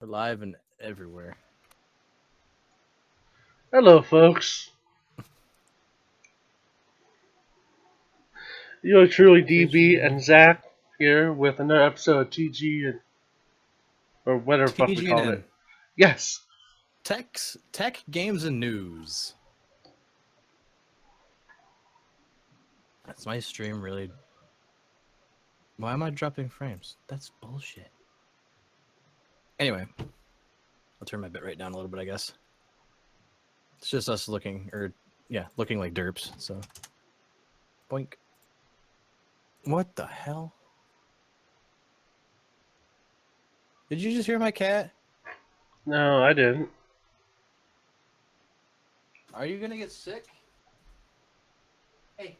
We're live and everywhere. Hello, folks. You're truly DB and Zach here with another episode of TG and or whatever the fuck we call it. Yes. Tech, games, and news. That's my stream really. Why am I dropping frames? That's bullshit. Anyway, I'll turn my bitrate down a little bit, I guess. It's just us looking like derps, so. Boink. What the hell? Did you just hear my cat? No, I didn't. Are you gonna get sick? Hey.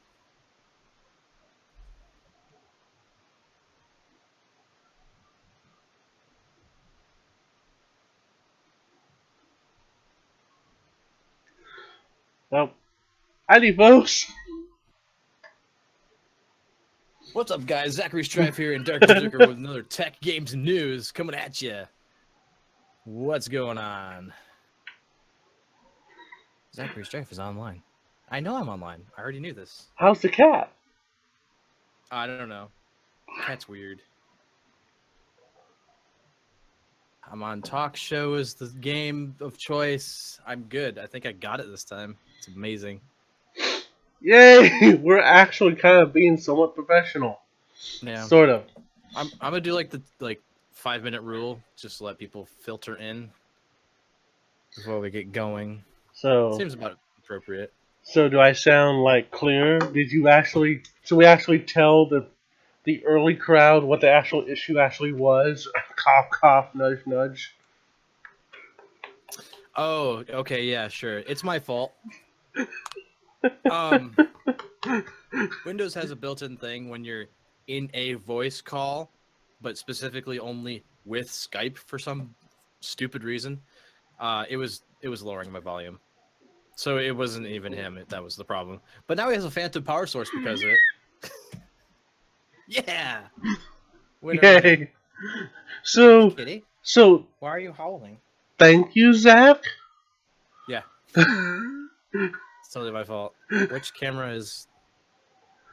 Well, howdy, folks. What's up, guys? Zachary Strife here in Dark Berserker with another tech, games, and news coming at you. What's going on? Zachary Strife is online. I know I'm online. I already knew this. How's the cat? I don't know. Cat's weird. I'm on talk show as the game of choice. I'm good. I think I got it this time. It's amazing. Yay! We're actually kind of being somewhat professional. Yeah. Sort of. I'm gonna do like the 5-minute rule, just to let people filter in before we get going. So Seems about appropriate. So do I sound like clear? Should we actually tell the early crowd what the actual issue actually was? Cough, cough, nudge, nudge. Oh, okay, yeah, sure. It's my fault. Windows has a built-in thing when you're in a voice call, but specifically only with Skype for some stupid reason. It was lowering my volume, so it wasn't even him. That was the problem. But now he has a phantom power source because of it. Yeah. Yay. So, hey, kitty. So why are you howling? Thank you, Zach. Yeah. It's totally my fault. Which camera is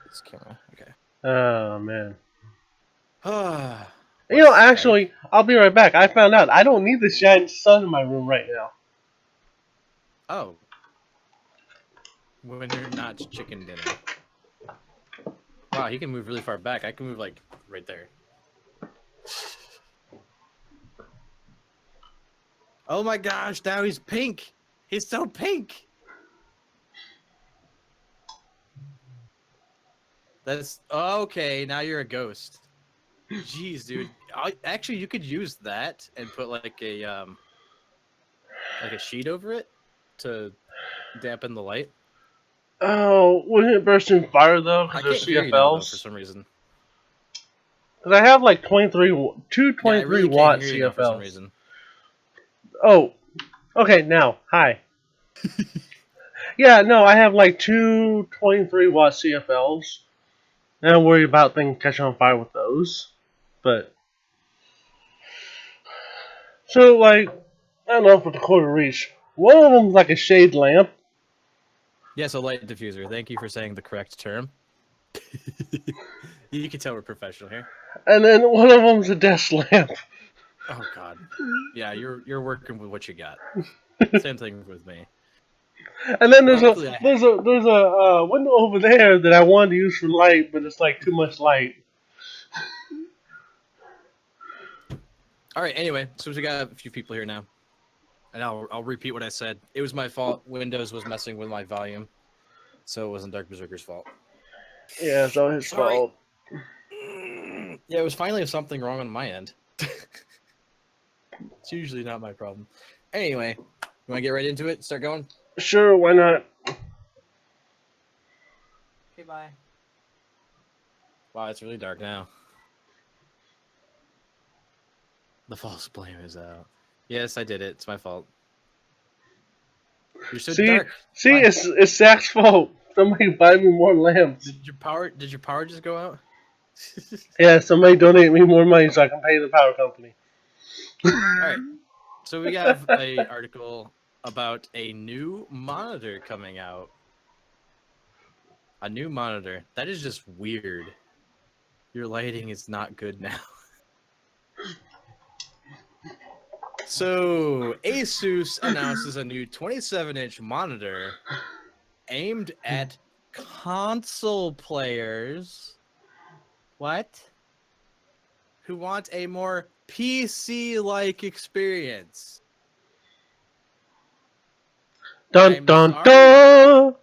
this camera? Okay. Oh, man. Actually, I'll be right back. I found out I don't need the giant sun in my room right now. Oh. When you're not chicken dinner. Wow, he can move really far back. I can move, like, right there. Oh my gosh, now he's pink! He's so pink! That's okay. Now you're a ghost. Jeez, dude. Actually, you could use that and put like a sheet over it to dampen the light. Oh, wouldn't it burst in fire though? I Because can't they're hear you now, though, CFLs. for some reason. Because I have like 2 23 23 watt CFLs. For some CFLs. reason. Oh, okay. Now, hi. Yeah, no, I have like 2 23 watt CFLs. And I'm worried about things catching on fire with those. But so like, I don't know for the quarter reach. One of them's like a shade lamp. Yes, a light diffuser. Thank you for saying the correct term. You can tell we're professional here. And then one of them's a desk lamp. Oh God. Yeah, you're working with what you got. Same thing with me. And then there's a window over there that I wanted to use for light, but it's like too much light. All right. Anyway, so we got a few people here now, and I'll repeat what I said. It was my fault. Windows was messing with my volume, so it wasn't Dark Berserker's fault. Yeah, it's all his fault. Yeah, it was finally something wrong on my end. It's usually not my problem. Anyway, you want to get right into it? Start going? Sure, why not? Okay, bye. Wow, it's really dark now. The false blame is out. Yes, I did it. It's my fault. You're so dark. See, it's Zach's fault. Somebody buy me more lamps. Did your power just go out? Yeah, somebody donate me more money so I can pay the power company. Alright. So we have a article about a new monitor coming out. A new monitor. That is just weird. Your lighting is not good now. So Asus announces a new 27-inch monitor aimed at console players. What? Who want a more PC-like experience. Dun I'm dun sorry? dun.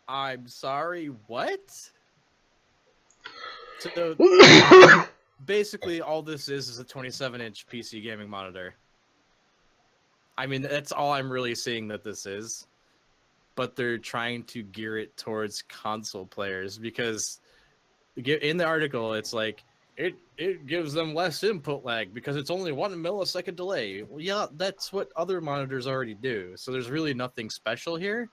I'm sorry, what? So basically all this is a 27-inch PC gaming monitor. I mean, that's all I'm really seeing that this is. But they're trying to gear it towards console players because in the article it's like it gives them less input lag because it's only 1 millisecond delay. Well, yeah, that's what other monitors already do. So there's really nothing special here.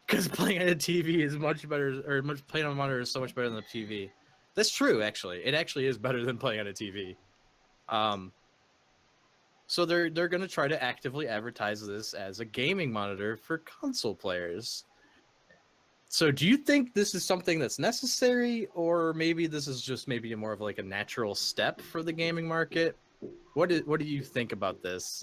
Because playing on a TV is much better, or playing on a monitor is so much better than a TV. That's true, actually. It actually is better than playing on a TV. So they're going to try to actively advertise this as a gaming monitor for console players. So do you think this is something that's necessary, or maybe this is just maybe more of like a natural step for the gaming market? What do you think about this?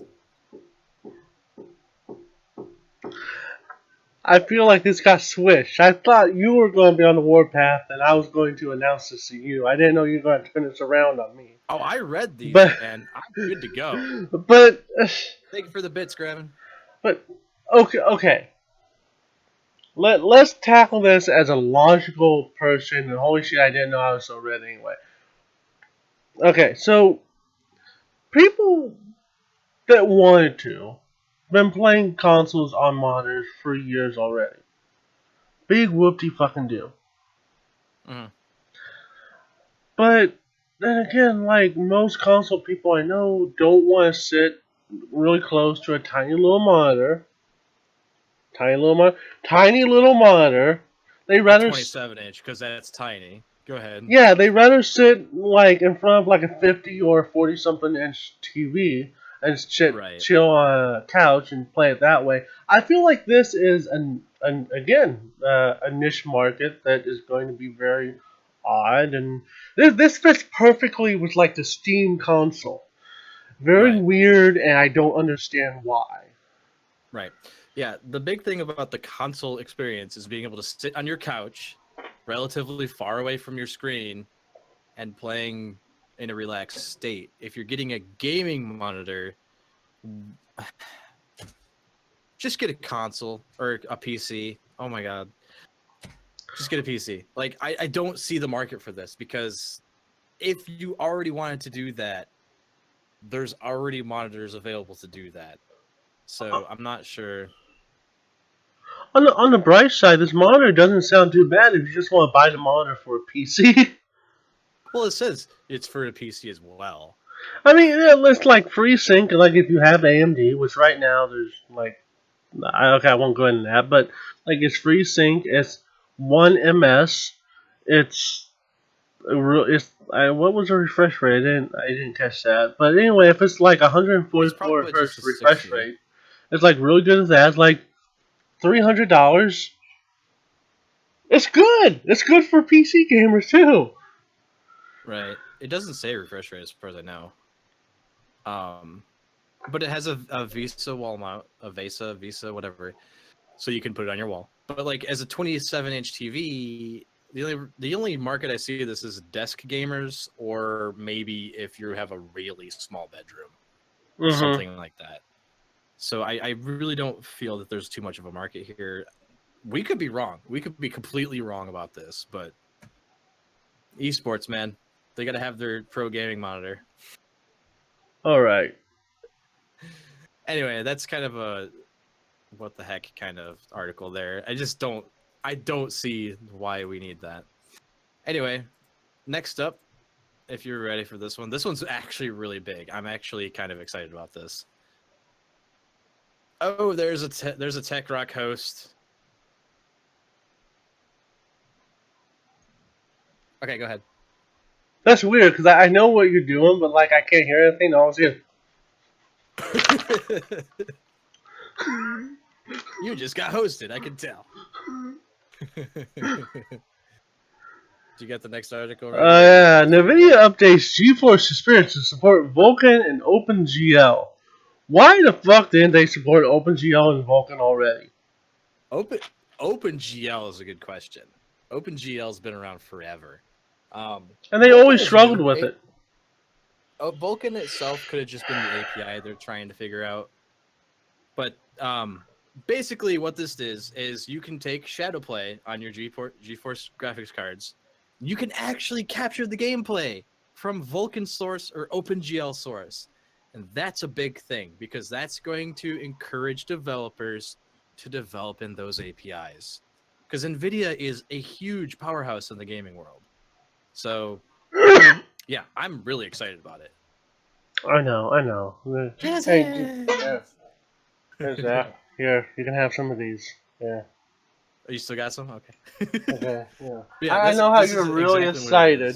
I feel like this got switched. I thought you were going to be on the warpath, and I was going to announce this to you. I didn't know you were going to turn this around on me. Oh, I read these, But and I'm good to go. but Thank you for the bits, Gravin. but okay. Let's tackle this as a logical person. And holy shit, I didn't know I was so red anyway. Okay, so people that wanted to been playing consoles on monitors for years already. Big whoop-de fucking do. Mm-hmm. But then again, like most console people I know don't want to sit really close to a tiny little monitor. Tiny little monitor. They rather 27-inch, because that's tiny. Go ahead. yeah, they rather sit like in front of like a 50 or 40 something inch TV and Right. chill on a couch and play it that way. I feel like this is a niche market that is going to be very odd, and this fits perfectly with like the Steam console. Very Right. weird, and I don't understand why. Right. Yeah, the big thing about the console experience is being able to sit on your couch relatively far away from your screen and playing in a relaxed state. If you're getting a gaming monitor, just get a console or a PC. Oh my god. Just get a PC. Like, I don't see the market for this, because if you already wanted to do that, there's already monitors available to do that. So I'm not sure. On the bright side, this monitor doesn't sound too bad if you just want to buy the monitor for a PC. Well, it says it's for a PC as well. I mean, yeah, it's like FreeSync, like if you have AMD, which right now there's like, okay, I won't go into that, but like it's FreeSync, it's 1 ms, it's what was the refresh rate? I didn't catch that, but anyway, if it's like It's 144 probably hertz just a refresh 60. rate, it's like really good at that. It's like $300. It's good. It's good for PC gamers too. Right. It doesn't say refresh rate as far as I know. But it has a VESA wall mount, a VESA, whatever, so you can put it on your wall. But like as a 27-inch TV, the only market I see this is desk gamers, or maybe if you have a really small bedroom, something like that. So I really don't feel that there's too much of a market here. We could be wrong. We could be completely wrong about this, but esports, man, they got to have their pro gaming monitor. All right. Anyway, that's kind of a what the heck kind of article there. I don't see why we need that. Anyway, next up, if you're ready for this one's actually really big. I'm actually kind of excited about this. Oh, there's a Tech Rock host. Okay, go ahead. That's weird because I know what you're doing, but like I can't hear anything. All I was hearing. You just got hosted. I can tell. Did you get the next article right? Yeah, NVIDIA updates GeForce Experience to support Vulkan and OpenGL. Why the fuck didn't they support OpenGL and Vulkan already? OpenGL is a good question. OpenGL's been around forever. And they Vulkan always is struggled new. with it. Vulkan itself could have just been the API they're trying to figure out. But basically what this is you can take Shadowplay on your GeForce graphics cards. You can actually capture the gameplay from Vulkan source or OpenGL source. And that's a big thing because that's going to encourage developers to develop in those APIs. Because NVIDIA is a huge powerhouse in the gaming world. So, yeah, I'm really excited about it. I know. Hey, there's that. Here, you can have some of these. Yeah. Oh, you still got some? Okay. Okay, yeah. Yeah, I know how you're really excited.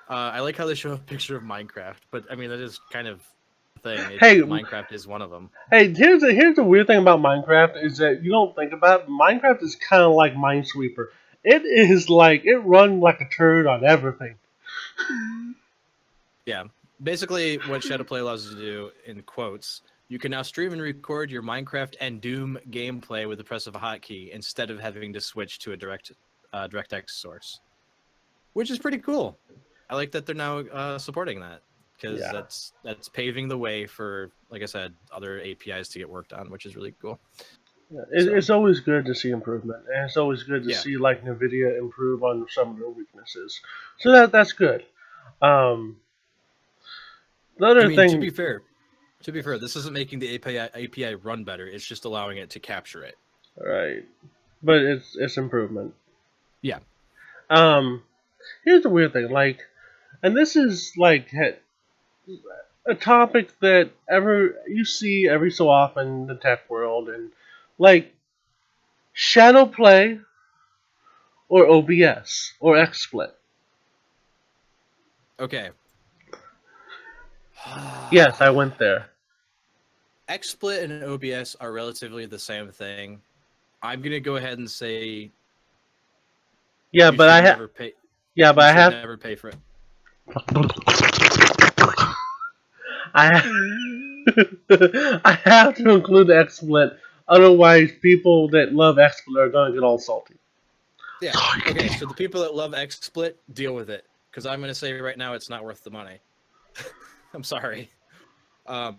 I like how they show a picture of Minecraft, but I mean that is kind of the thing. Hey, Minecraft is one of them. Hey, here's the weird thing about Minecraft is that you don't think about it. Minecraft is kind of like Minesweeper. It is like it runs like a turd on everything. Yeah, basically what Shadowplay allows you to do, in quotes, you can now stream and record your Minecraft and Doom gameplay with the press of a hotkey instead of having to switch to a DirectX source, which is pretty cool. I like that they're now supporting that because that's paving the way for, like I said, other APIs to get worked on, which is really cool. Yeah, it's always good to see improvement, and it's always good to see like NVIDIA improve on some of their weaknesses. So that's good. The other thing, to be fair, this isn't making the API run better. It's just allowing it to capture it. Right, but it's improvement. Yeah. Here's the weird thing, like, and this is like a topic that you see every so often in the tech world, and like Shadowplay or OBS or XSplit. Okay. Yes, I went there. XSplit and OBS are relatively the same thing. I'm gonna go ahead and say. Yeah, but I have. Yeah, but I have never pay for it. I have to include XSplit, otherwise people that love XSplit are gonna get all salty. Yeah. Okay, so the people that love XSplit, deal with it, because I'm gonna say right now it's not worth the money. I'm sorry. I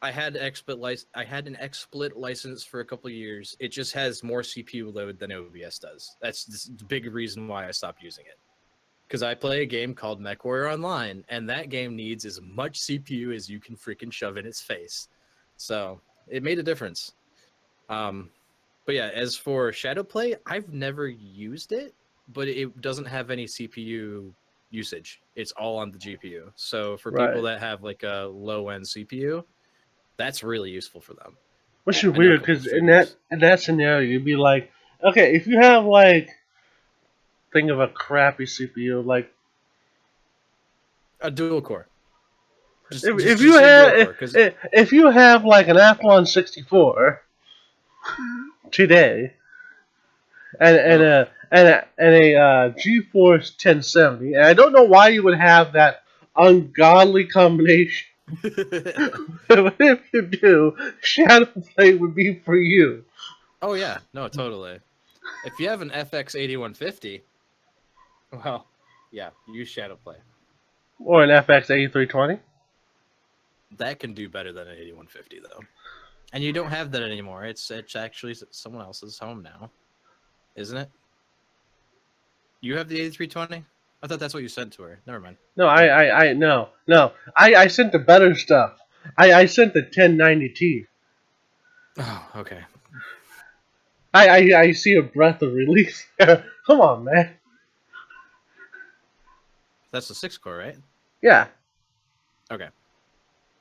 had an XSplit license for a couple of years. It just has more CPU load than OBS does. That's the big reason why I stopped using it. Because I play a game called MechWarrior Online, and that game needs as much CPU as you can freaking shove in its face. So it made a difference. But yeah, as for Shadowplay, I've never used it, but it doesn't have any CPU usage. It's all on the GPU. So for people that have like a low-end CPU, that's really useful for them. Which is weird because in that scenario, you'd be like, okay, if you have like, think of a crappy CPU like a dual core. If you have like an Athlon 64 today, and a GeForce 1070, and I don't know why you would have that ungodly combination. But if you do, Shadowplay would be for you. Oh yeah, no, totally. If you have an FX 8150, well, yeah, use Shadowplay. Or an FX 8320. That can do better than an 8150 though. And you don't have that anymore. It's actually someone else's home now, isn't it? You have the 8320? I thought that's what you sent to her. Never mind. No, I sent the better stuff. I sent the 1090T. Oh, okay. I see a breath of relief there. Come on, man. That's the 6-core, right? Yeah. Okay.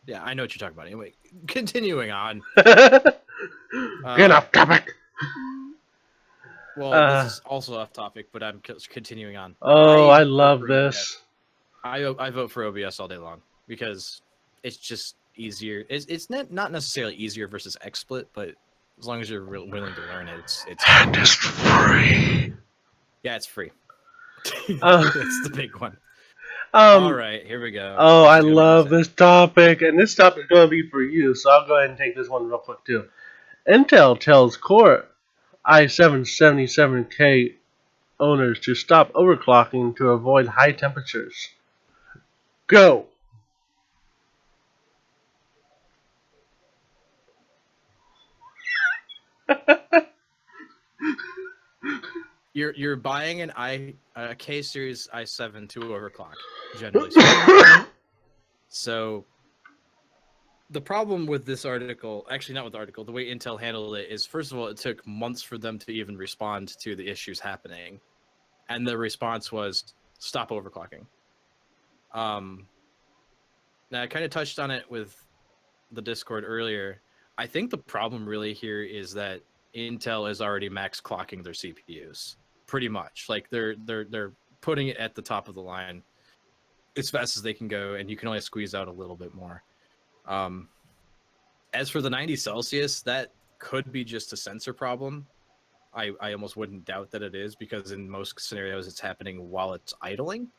Yeah, I know what you're talking about. Anyway, continuing on. Get off topic. Well, this is also off topic, but I'm continuing on. Oh, I vote love for this. OBS. I vote for OBS all day long because it's just easier. It's not necessarily easier versus XSplit, but as long as you're willing to learn it, it's and it's free. Yeah, it's free. That's the big one. Um, All right, here we go. Oh, This I is gonna be love insane. this topic, and this topic is going to be for you, so I'll go ahead and take this one real quick too. Intel tells Core i7-77K owners to stop overclocking to avoid high temperatures. Go! You're buying a K series i7 to overclock, generally speaking. So the problem with this article, actually not with the article, the way Intel handled it is, first of all, it took months for them to even respond to the issues happening. And the response was stop overclocking. Now I kind of touched on it with the Discord earlier. I think the problem really here is that Intel is already max clocking their CPUs. Pretty much. Like they're putting it at the top of the line as fast as they can go, and you can only squeeze out a little bit more. As for the 90 Celsius, that could be just a sensor problem. I almost wouldn't doubt that it is, because in most scenarios it's happening while it's idling.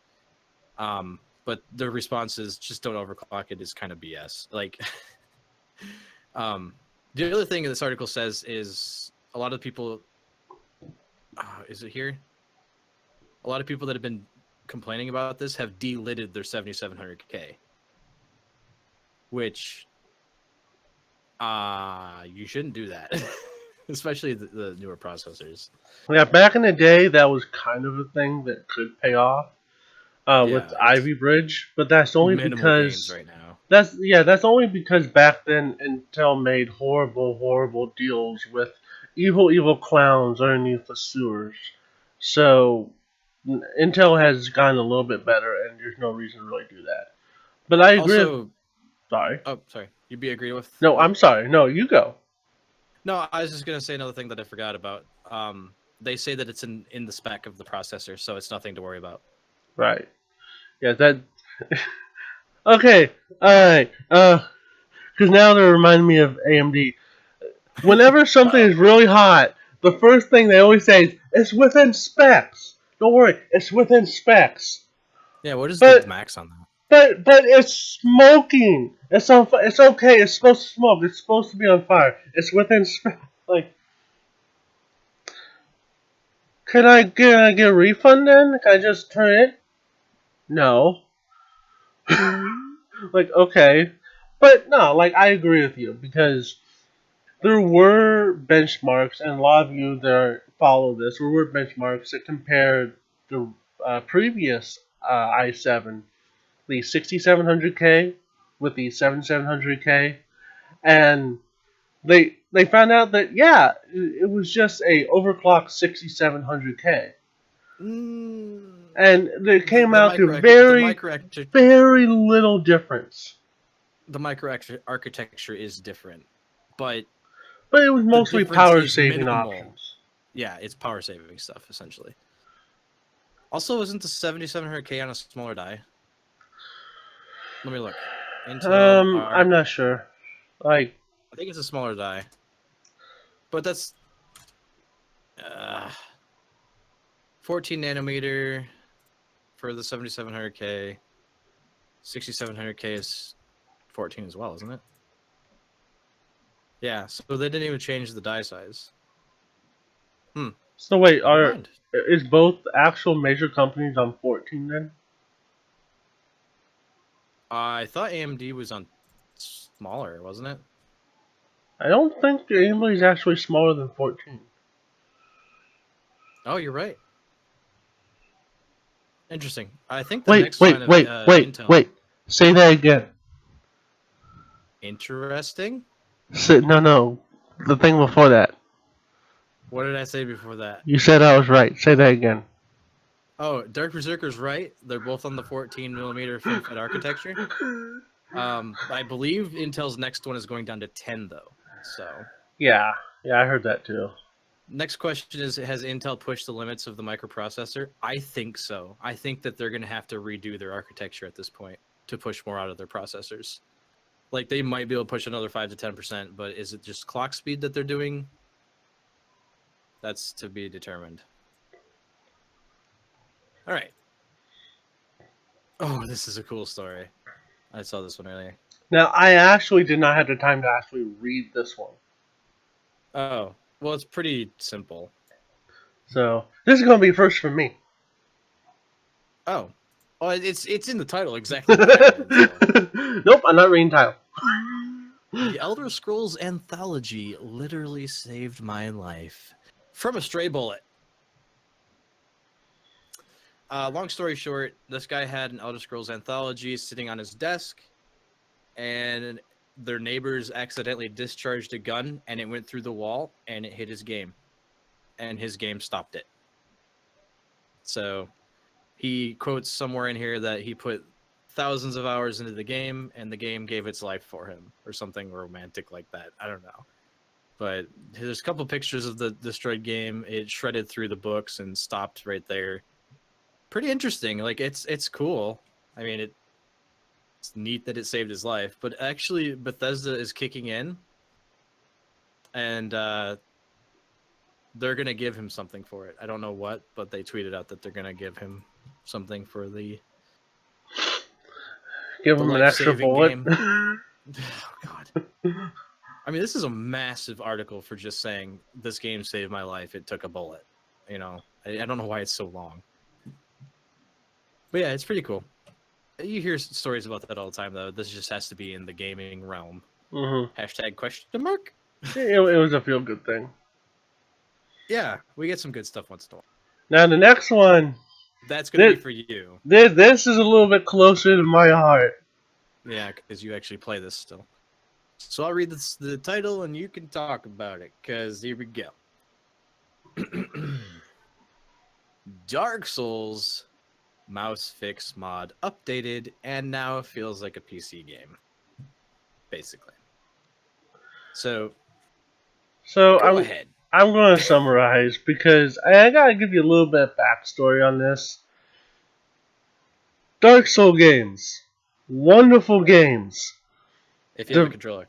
But the response is just don't overclock it is kind of BS. Like, the other thing this article says is a lot of people, is it here? A lot of people that have been complaining about this have delidded their 7700K, which you shouldn't do that, especially the newer processors. Yeah, back in the day, that was kind of a thing that could pay off with Ivy Bridge, but that's only because right now. That's only because back then Intel made horrible deals with evil clowns underneath the sewers. So Intel has gotten a little bit better, and there's no reason to really do that. But I agree. Also, sorry. Oh, sorry. You'd be agree with? No, I'm sorry. No, you go. No, I was just gonna say another thing that I forgot about. They say that it's in the spec of the processor, so it's nothing to worry about. Right. Yeah. That. Okay. All right. Because now they're reminding me of AMD. Whenever something is really hot, the first thing they always say is, it's within specs. Don't worry, it's within specs. Yeah, what is the max on that? But it's smoking. It's on. It's okay. It's supposed to smoke. It's supposed to be on fire. It's within specs. Like, can I get a refund then? Can I just turn it? No. Like, okay. But no, like, I agree with you, because there were benchmarks, and a lot of you that follow this, there were benchmarks that compared the previous i7, the 6700K with the 7700K, and they found out that, yeah, it was just a overclocked 6700K. And they came out to very little difference. The micro architecture is different, but it was mostly power saving options. Yeah, it's power saving stuff essentially. Also, isn't the 7700K on a smaller die? Let me look. Intel I'm not sure. Like, I think it's a smaller die, but that's 14 nanometer for the 7700K. 6700K is 14 as well, isn't it? Yeah, so they didn't even change the die size. So wait, is both actual major companies on 14 then? I thought AMD was on smaller, wasn't it? I don't think AMD is actually smaller than 14. Oh, you're right. Interesting. I think the next line of Intel... Wait. Say that again. Interesting? No. The thing before that. What did I say before that? You said I was right. Say that again. Oh, Dark Berserker's right. They're both on the 14mm FinFET architecture. I believe Intel's next one is going down to 10, though. So. Yeah, I heard that too. Next question is, has Intel pushed the limits of the microprocessor? I think so. I think that they're going to have to redo their architecture at this point to push more out of their processors. Like, they might be able to push another 5 to 10%, but is it just clock speed that they're doing? That's to be determined. All right. Oh, this is a cool story. I saw this one earlier. Now, I actually did not have the time to actually read this one. Oh, well, it's pretty simple. So, this is going to be first for me. Oh. Oh, it's in the title exactly. What I read, so. Nope, I'm not reading title. The Elder Scrolls Anthology literally saved my life. From a stray bullet. Long story short, this guy had an Elder Scrolls Anthology sitting on his desk, and their neighbors accidentally discharged a gun, and it went through the wall, and it hit his game. And his game stopped it. So he quotes somewhere in here that he put thousands of hours into the game, and the game gave its life for him, or something romantic like that. I don't know. But there's a couple pictures of the destroyed game. It shredded through the books and stopped right there. Pretty interesting. Like, it's cool. I mean, it's neat that it saved his life. But actually, Bethesda is kicking in, and they're gonna give him something for it. I don't know what, but they tweeted out that they're gonna give him something for the Give him an extra bullet. Oh, God. I mean, this is a massive article for just saying this game saved my life. It took a bullet. You know, I don't know why it's so long. But yeah, it's pretty cool. You hear stories about that all the time, though. This just has to be in the gaming realm. Mm-hmm. Hashtag question mark? It was a feel-good thing. Yeah, we get some good stuff once in a while. Now, the next one. That's going to be for you. This is a little bit closer to my heart. Yeah, because you actually play this still. So I'll read the title, and you can talk about it, because here we go. Dark Souls mouse fix mod updated, and now feels like a PC game. Basically. So go ahead. I'm going to summarize, because I got to give you a little bit of backstory on this. Dark Souls games. Wonderful games. If you have a controller.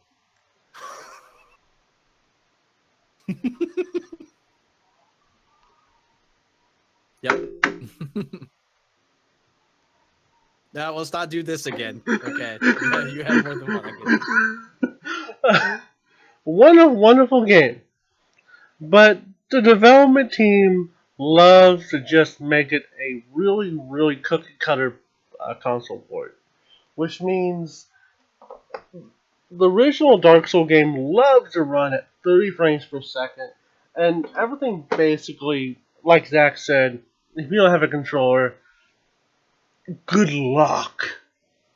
Yep. Now let's not do this again. Okay. You have more than one. Wonderful game. But the development team loves to just make it a really, really cookie cutter console port. Which means the original Dark Souls game loves to run at 30 frames per second. And everything basically, like Zach said, if you don't have a controller, good luck.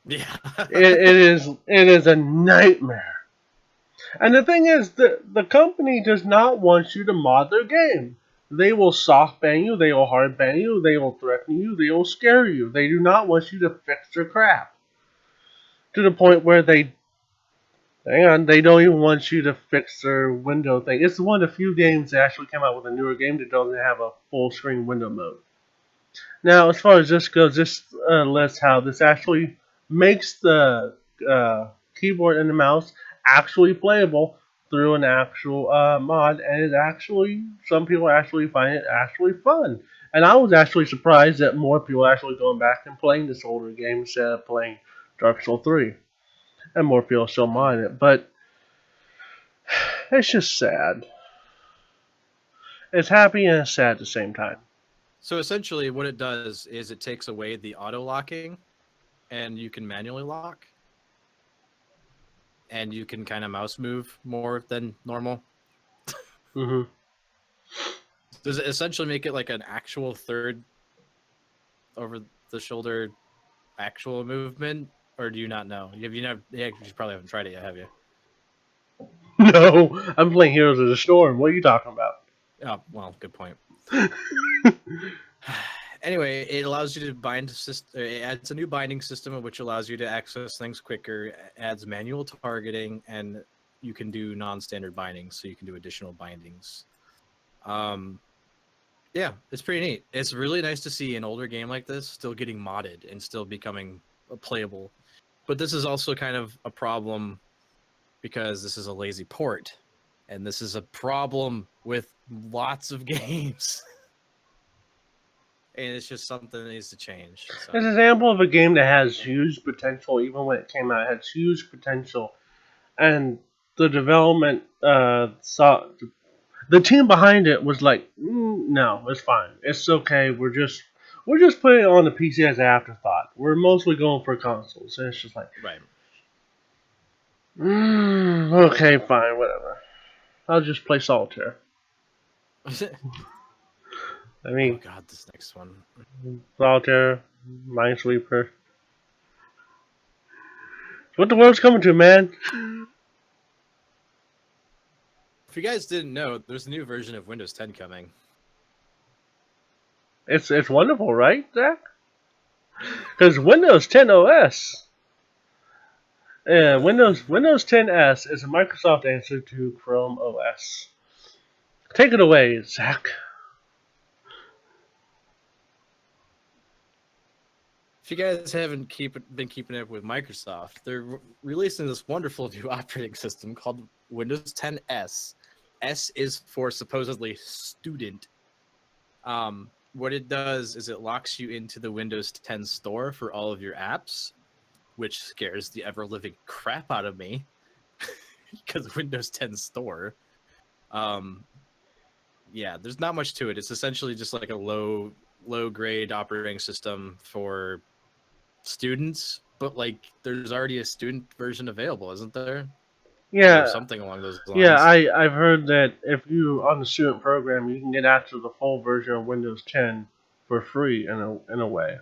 Yeah. it is a nightmare. And the thing is, the company does not want you to mod their game. They will soft ban you, they will hard ban you, they will threaten you, they will scare you. They do not want you to fix their crap. To the point where they don't even want you to fix their window thing. It's one of the few games that actually came out with a newer game that doesn't have a full screen window mode. Now, as far as this goes, this lists how this actually makes the keyboard and the mouse actually playable through an actual mod, and it actually, some people actually find it actually fun. And I was actually surprised that more people are actually going back and playing this older game instead of playing Dark Souls 3. And more people still mind it, but it's just sad. It's happy and it's sad at the same time. So essentially what it does is it takes away the auto locking, and you can manually lock. And you can kind of mouse move more than normal. Mm-hmm. Does it essentially make it like an actual third over the shoulder actual movement, or do you not know? You probably haven't tried it yet, have you? No, I'm playing Heroes of the Storm. What are you talking about? Oh, well, good point. Anyway, it allows you to bind it adds a new binding system, which allows you to access things quicker, adds manual targeting, and you can do non-standard bindings, so you can do additional bindings. Yeah, it's pretty neat. It's really nice to see an older game like this still getting modded and still becoming playable. But this is also kind of a problem because this is a lazy port, and this is a problem with lots of games. And it's just something that needs to change. So. It's an example of a game that has huge potential. Even when it came out, it had huge potential, and the development saw the team behind it was like, no, it's fine, it's okay. We're just putting it on the PC as an afterthought. We're mostly going for consoles, and it's just like, Right. Okay, fine, whatever. I'll just play solitaire. I mean, oh god, this next one. solitaire, Minesweeper. It's what the world's coming to, man. If you guys didn't know, there's a new version of Windows 10 coming. It's wonderful, right, Zach? Because Windows 10 OS, Windows 10s is a Microsoft answer to Chrome OS. Take it away, Zach. If you guys haven't been keeping up with Microsoft, they're releasing this wonderful new operating system called Windows 10 S. S is for supposedly student. What it does is it locks you into the Windows 10 store for all of your apps, which scares the ever-living crap out of me because Windows 10 store. Yeah, there's not much to it. It's essentially just like a low grade operating system for students, but like there's already a student version available, isn't there? Yeah, Or something along those lines. yeah. I've heard that if you on the student program, you can get access to the full version of Windows 10 for free in a way.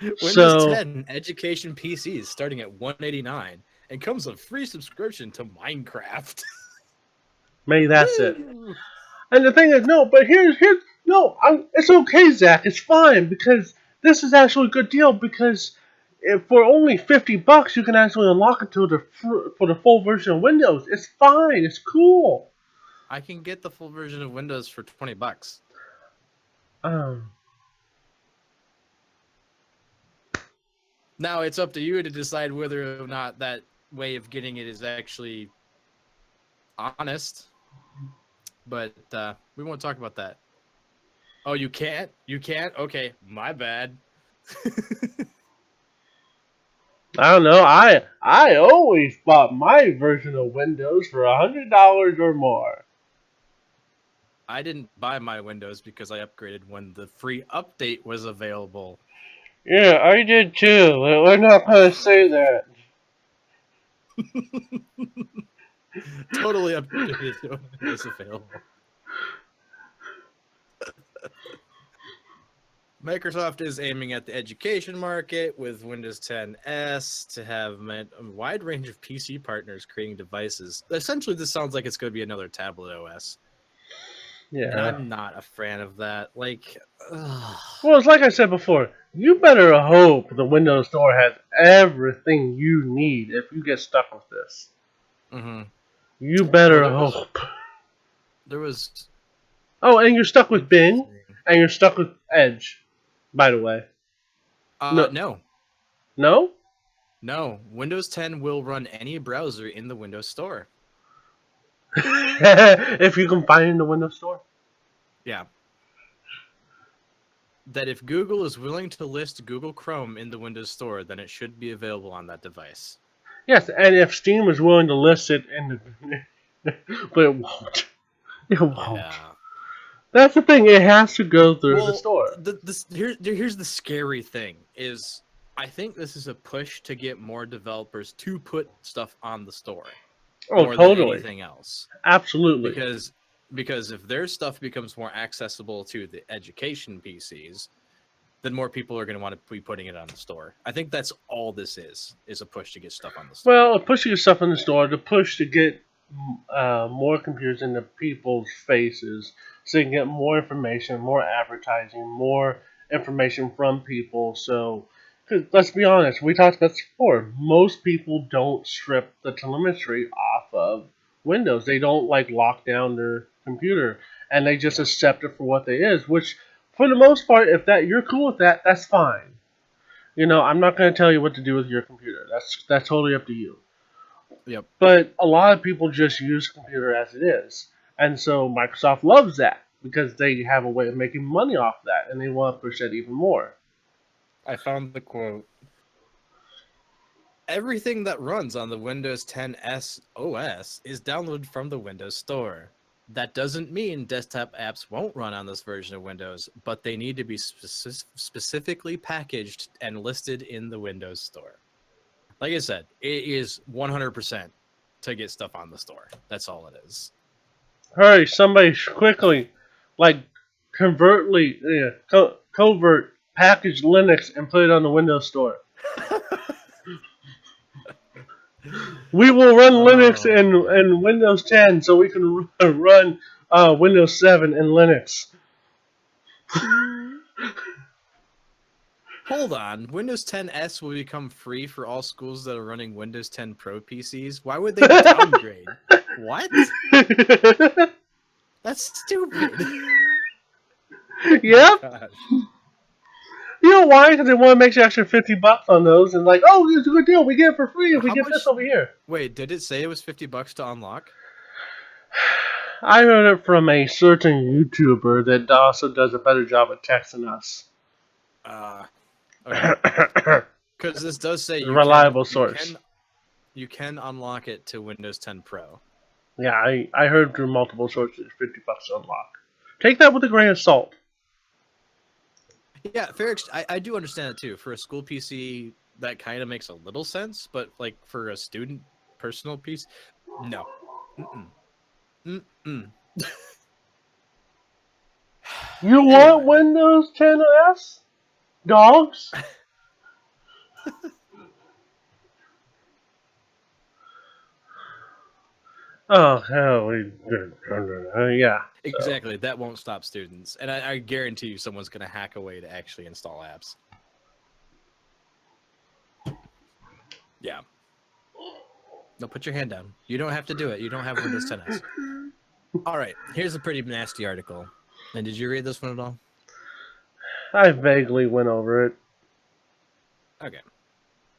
Windows 10 education PCs starting at $189 and comes with a free subscription to Minecraft. Maybe that's it. And the thing is, no, but it's okay, Zach. It's fine because this is actually a good deal because for only $50 you can actually unlock it for the full version of Windows. It's fine. It's cool. I can get the full version of Windows for $20. Now it's up to you to decide whether or not that way of getting it is actually honest. But we won't talk about that. Oh, you can't? You can't? Okay, my bad. I don't know. I always bought my version of Windows for $100 or more. I didn't buy my Windows because I upgraded when the free update was available. Yeah, I did too. We're not going to say that. Totally upgraded when it was available. Microsoft is aiming at the education market with Windows 10 S to have a wide range of PC partners creating devices. Essentially, this sounds like it's going to be another tablet OS. Yeah. And I'm not a fan of that. Like, well, it's like I said before. You better hope the Windows Store has everything you need if you get stuck with this. Mm-hmm. You better hope. There was... Oh, and you're stuck with Bing, and you're stuck with Edge, by the way. No. No? No. Windows 10 will run any browser in the Windows Store. If you can find it in the Windows Store? Yeah. That if Google is willing to list Google Chrome in the Windows Store, then it should be available on that device. Yes, and if Steam is willing to list it in the... but it won't. It won't. Yeah. That's the thing. It has to go through the store. Here's the scary thing is I think this is a push to get more developers to put stuff on the store. Oh, more totally. Than anything else. Absolutely. Because if their stuff becomes more accessible to the education PCs, then more people are going to want to be putting it on the store. I think that's all this is a push to get stuff on the store. Well, a push to get stuff on the store, the push to get more computers into people's faces so you can get more information, more advertising, more information from people. So, cause let's be honest, we talked about this before. Most people don't strip the telemetry off of Windows. They don't lock down their computer, and they just accept it for what it is. Which, for the most part, if that you're cool with that, that's fine. You know, I'm not going to tell you what to do with your computer. That's totally up to you. Yep. But a lot of people just use the computer as it is, and so Microsoft loves that because they have a way of making money off that, and they want to push that even more. I found the quote. Everything that runs on the Windows 10 OS is downloaded from the Windows Store. That doesn't mean desktop apps won't run on this version of Windows, but they need to be specifically packaged and listed in the Windows Store. Like I said, it is 100% to get stuff on the store. That's all it is. Hurry, somebody quickly, like, covert package Linux and put it on the Windows Store. We will run Linux and Windows 10 so we can run Windows 7 and Linux. Hold on. Windows 10 S will become free for all schools that are running Windows 10 Pro PCs. Why would they downgrade? What? That's stupid. Yep. Gosh. You know why? Because they want to make you extra $50 on those, and like, oh, it's a good deal. We get it for free if we get this over here. Wait, did it say it was $50 to unlock? I heard it from a certain YouTuber that also does a better job at texting us. Okay. Because this does say a reliable source. You can unlock it to Windows 10 Pro. Yeah, I heard through multiple sources, $50 to unlock. Take that with a grain of salt. Yeah, fair. I do understand it too. For a school PC, that kind of makes a little sense, but like for a student personal PC, no. You want Windows 10 S? Dogs? Oh, hell. Yeah. Exactly. That won't stop students. And I guarantee you someone's going to hack a way to actually install apps. Yeah. No, put your hand down. You don't have to do it. You don't have Windows 10S. All right. Here's a pretty nasty article. And did you read this one at all? I vaguely went over it. Okay.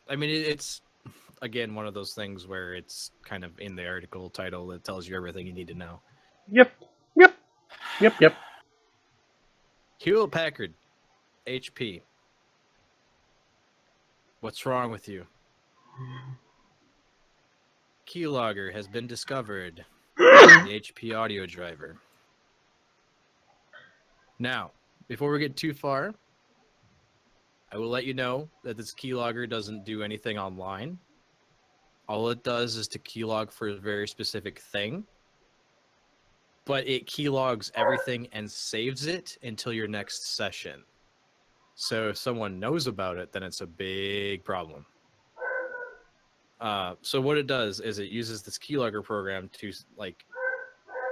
I mean, it's, again, one of those things where it's kind of in the article title that tells you everything you need to know. Yep. Hewlett-Packard, HP. What's wrong with you? Keylogger has been discovered in the HP audio driver. Now, before we get too far, I will let you know that this keylogger doesn't do anything online. All it does is to keylog for a very specific thing. But it keylogs everything and saves it until your next session. So if someone knows about it, then it's a big problem. So what it does is it uses this keylogger program to like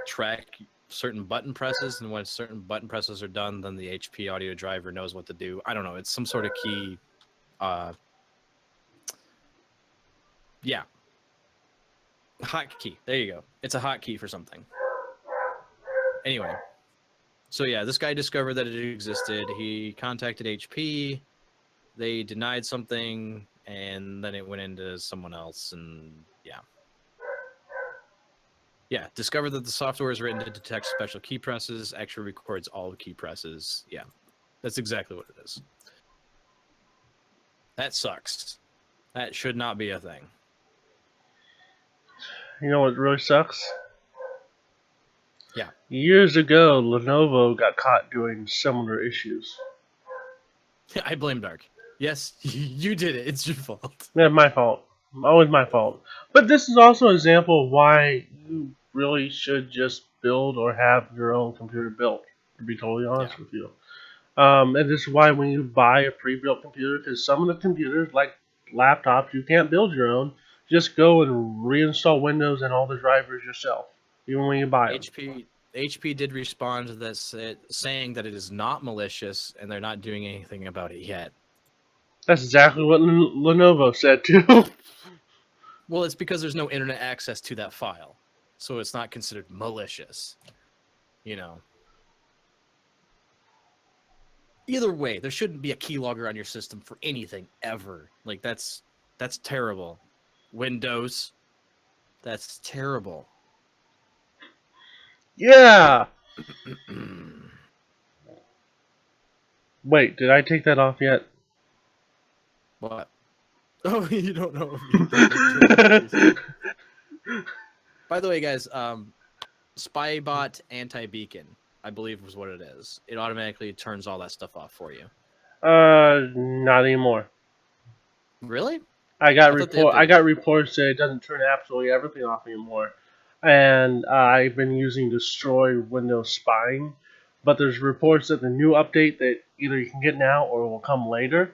track certain button presses, and when certain button presses are done, then the HP audio driver knows what to do. I don't know. It's some sort of key. Yeah. Hotkey. There you go. It's a hotkey for something. Anyway, so yeah, this guy discovered that it existed. He contacted HP. They denied something, and then it went into someone else, and yeah. Yeah, discovered that the software is written to detect special key presses, actually records all the key presses. Yeah, that's exactly what it is. That sucks. That should not be a thing. You know what really sucks? Yeah. Years ago, Lenovo got caught doing similar issues. I blame Dark. Yes, you did it. It's your fault. Yeah, my fault. Always my fault. But this is also an example of why you really should just build or have your own computer built, to be totally honest with you. And this is why when you buy a pre-built computer, because some of the computers, like laptops, you can't build your own. Just go and reinstall Windows and all the drivers yourself, even when you buy them. HP did respond to this, saying that it is not malicious and they're not doing anything about it yet. That's exactly what Lenovo said too. Well, it's because there's no internet access to that file, so it's not considered malicious. you know. Either way, there shouldn't be a keylogger on your system for anything ever. Like that's terrible. Windows, that's terrible. Yeah. Wait, did I take that off yet? What? Oh, you don't know. If By the way, guys, Spybot anti-beacon, I believe was what it is. It automatically turns all that stuff off for you. Not anymore. Really? I got updated it. reports that it doesn't turn absolutely everything off anymore, and I've been using Destroy Windows Spying, but there's reports that the new update that either you can get now or will come later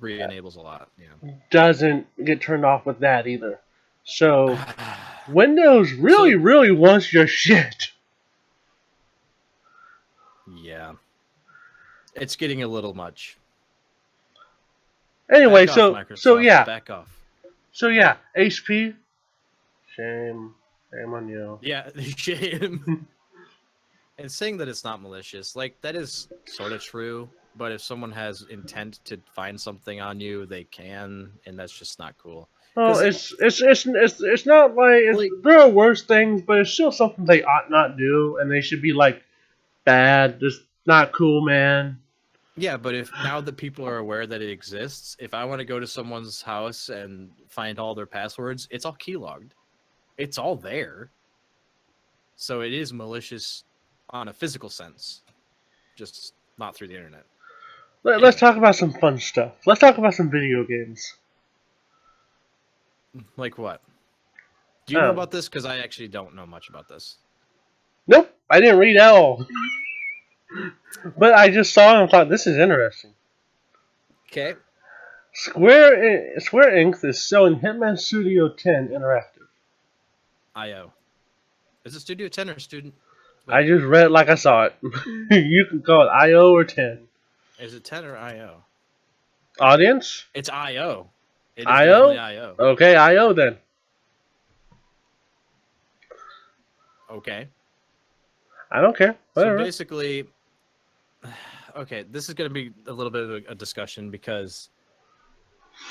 Re-enables a lot. Yeah. doesn't get turned off with that either. So Windows really wants your shit. Yeah. It's getting a little much. Anyway, Back so off, Microsoft. yeah. Back off. So yeah, HP. Shame on you. Yeah, shame. And saying that it's not malicious, like that is sort of true. But if someone has intent to find something on you, they can, and that's just not cool. Well, it's not like, there are worse things, but it's still something they ought not do, and they should be like bad, just not cool, man. Yeah, but if now that people are aware that it exists, if I want to go to someone's house and find all their passwords, it's all keylogged. It's all there. So it is malicious on a physical sense, just not through the internet. Let's talk about some fun stuff. Let's talk about some video games. Like what? Do you know about this? Because I actually don't know much about this. Nope, I didn't read at all. But I just saw it and thought, this is interesting. Okay. Square Enix is selling Hitman Studio 10 Interactive. IO. Is it Studio 10 or Student? Wait. I just read it like I saw it. You can call it IO or 10. Is it 10 or IO? Audience? It's IO. It is IO? definitely IO. Okay, IO then. Okay. I don't care. Whatever. So basically, okay, this is going to be a little bit of a discussion because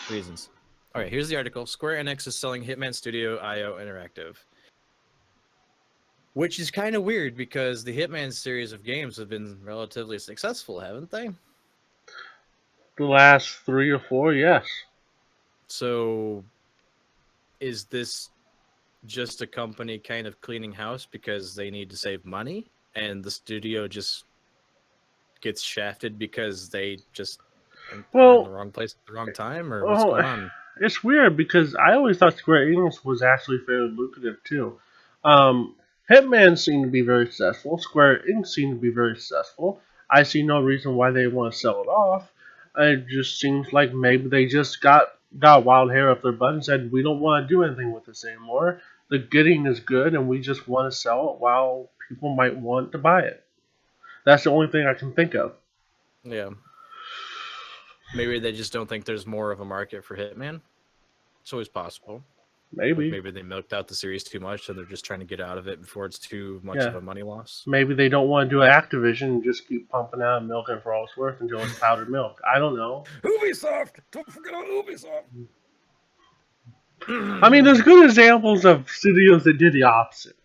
reasons. All right, here's the article. Square Enix is selling Hitman Studio IO Interactive, which is kind of weird because the Hitman series of games have been relatively successful, haven't they? The last 3 or 4, yes. So is this just a company kind of cleaning house because they need to save money and the studio just gets shafted because they just are in the wrong place at the wrong time, or what's going on? It's weird because I always thought Square Enix was actually fairly lucrative too. Hitman seemed to be very successful. Square Enix seemed to be very successful. I see no reason why they want to sell it off. It just seems like maybe they just got wild hair up their butt and said, we don't want to do anything with this anymore. The getting is good and we just want to sell it while people might want to buy it. That's the only thing I can think of. Yeah. Maybe they just don't think there's more of a market for Hitman. It's always possible. Maybe. Like maybe they milked out the series too much and they're just trying to get out of it before it's too much of a money loss. Maybe they don't want to do Activision and just keep pumping out milk and for all it's worth until it's powdered milk. I don't know. Ubisoft! Don't forget about Ubisoft! I mean, there's good examples of studios that did the opposite.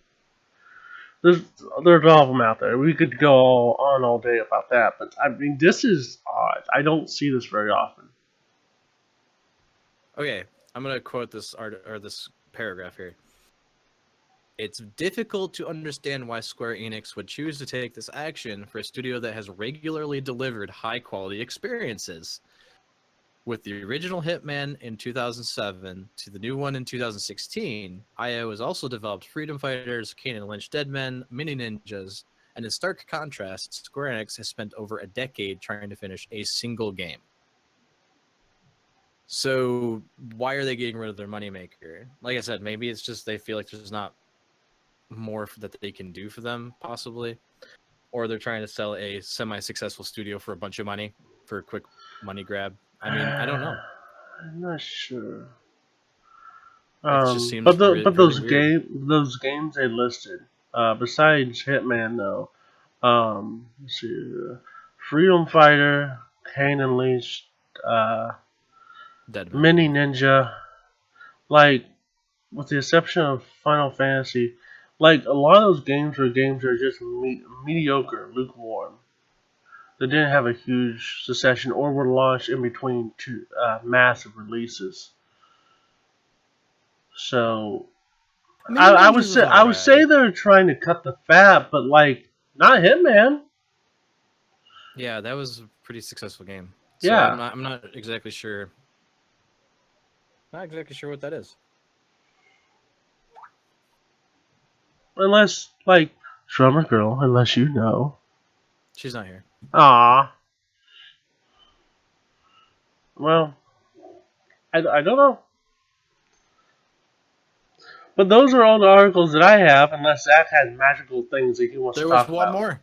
There's all of them out there. We could go on all day about that, but I mean, this is odd. I don't see this very often. Okay, I'm gonna quote this this paragraph here. It's difficult to understand why Square Enix would choose to take this action for a studio that has regularly delivered high-quality experiences. With the original Hitman in 2007 to the new one in 2016, IO has also developed Freedom Fighters, Kane and Lynch Deadmen, Mini Ninjas, and in stark contrast, Square Enix has spent over a decade trying to finish a single game. So why are they getting rid of their moneymaker? Like I said, maybe it's just they feel like there's not more that they can do for them, possibly. Or they're trying to sell a semi-successful studio for a bunch of money, for a quick money grab. I mean, I don't know. I'm not sure. It just seems but those weird. games they listed, Besides Hitman, though, let's see, Freedom Fighter, Kane Unleashed, Dead Man. Mini Ninja, like with the exception of Final Fantasy, like a lot of those games are just mediocre, lukewarm. They didn't have a huge succession or were launched in between two massive releases. So Mini I Ninja would was say alright. they're trying to cut the fat, but like not Hitman. Yeah, that was a pretty successful game. So Yeah, I'm not exactly sure. Not exactly sure what that is. unless like Drummer Girl, unless you know. She's not here. Ah, well, I don't know. But those are all the articles that I have, unless Zach has magical things that he wants to There was talk one about. more.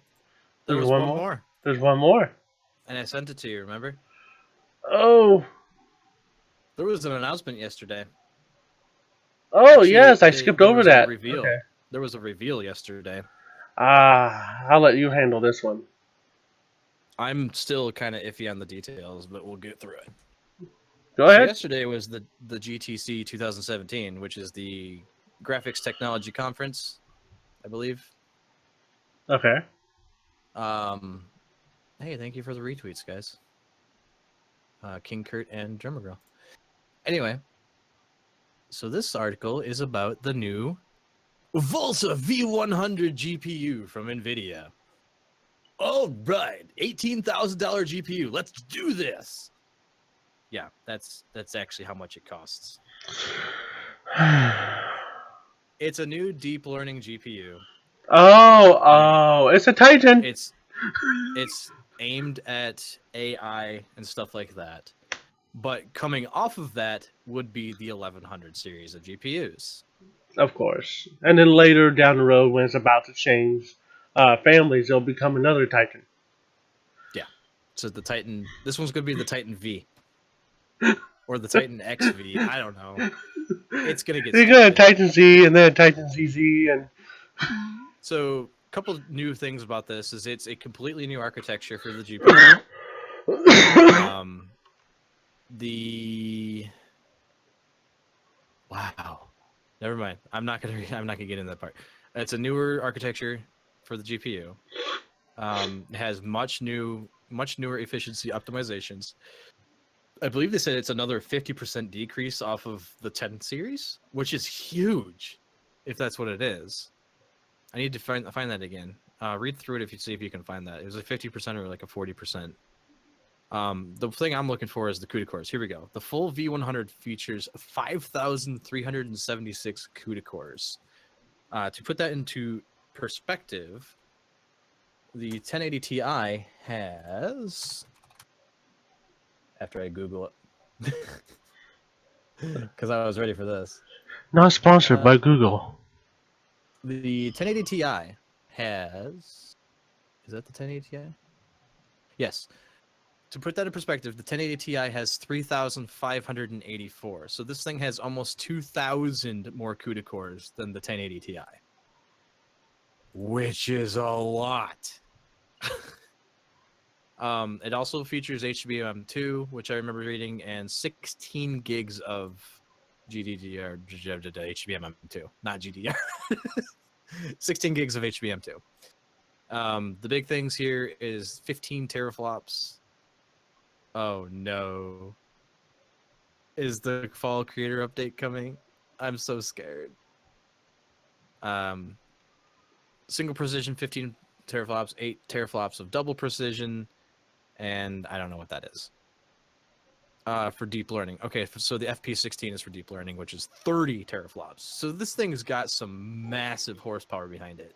There There's was one one more. more. There's one more. And I sent it to you, remember? Oh, There was an announcement yesterday. oh yes, I skipped There over was a that. reveal. Okay. There was a reveal yesterday. I'll let you handle this one. I'm still kind of iffy on the details, but we'll get through it. Go So ahead. yesterday was the GTC 2017, which is the Graphics Technology Conference, I believe. Okay. Hey, thank you for the retweets, guys. King Kurt and Drummer Girl. Anyway, so this article is about the new Volta V100 GPU from NVIDIA. All right, $18,000 GPU. Let's do this. Yeah, that's actually how much it costs. It's a new deep learning GPU. It's a Titan. It's aimed at AI and stuff like that. But coming off of that would be the 1100 series of GPUs. Of course. And then later down the road, when it's about to change families, it'll become another Titan. Yeah. So the Titan, this one's going to be the Titan V. Or the Titan XV. I don't know. It's going to get You're going to Titan Z and then Titan ZZ. And so a couple of new things about this is it's a completely new architecture for the GPU. Wow. Never mind. I'm not gonna get into that part. It's a newer architecture for the GPU. It has much newer efficiency optimizations. I believe they said it's another 50% decrease off of the 10 series, which is huge, if that's what it is. I need to find that again. Read through it if you can find that. It was a 50% or like a 40%. The thing I'm looking for is the CUDA cores. Here we go. The full V100 features 5,376 CUDA cores. To put that into perspective, the 1080 Ti has, after I Google it, because I was ready for this. not sponsored by Google. The 1080 Ti has, is that the 1080 Ti? Yes. To put that in perspective, the 1080 Ti has 3,584. So this thing has almost 2,000 more CUDA cores than the 1080 Ti, which is a lot. It also features HBM2, which I remember reading, and 16 gigs of GDDR, HBM2, not GDR. 16 gigs of HBM2. The big things here is 15 teraflops. Oh no. Is the fall creator update coming? I'm so scared. Single precision 15 teraflops, 8 teraflops of double precision, and I don't know what that is. For deep learning. Okay, so the FP16 is for deep learning, which is 30 teraflops. So this thing's got some massive horsepower behind it.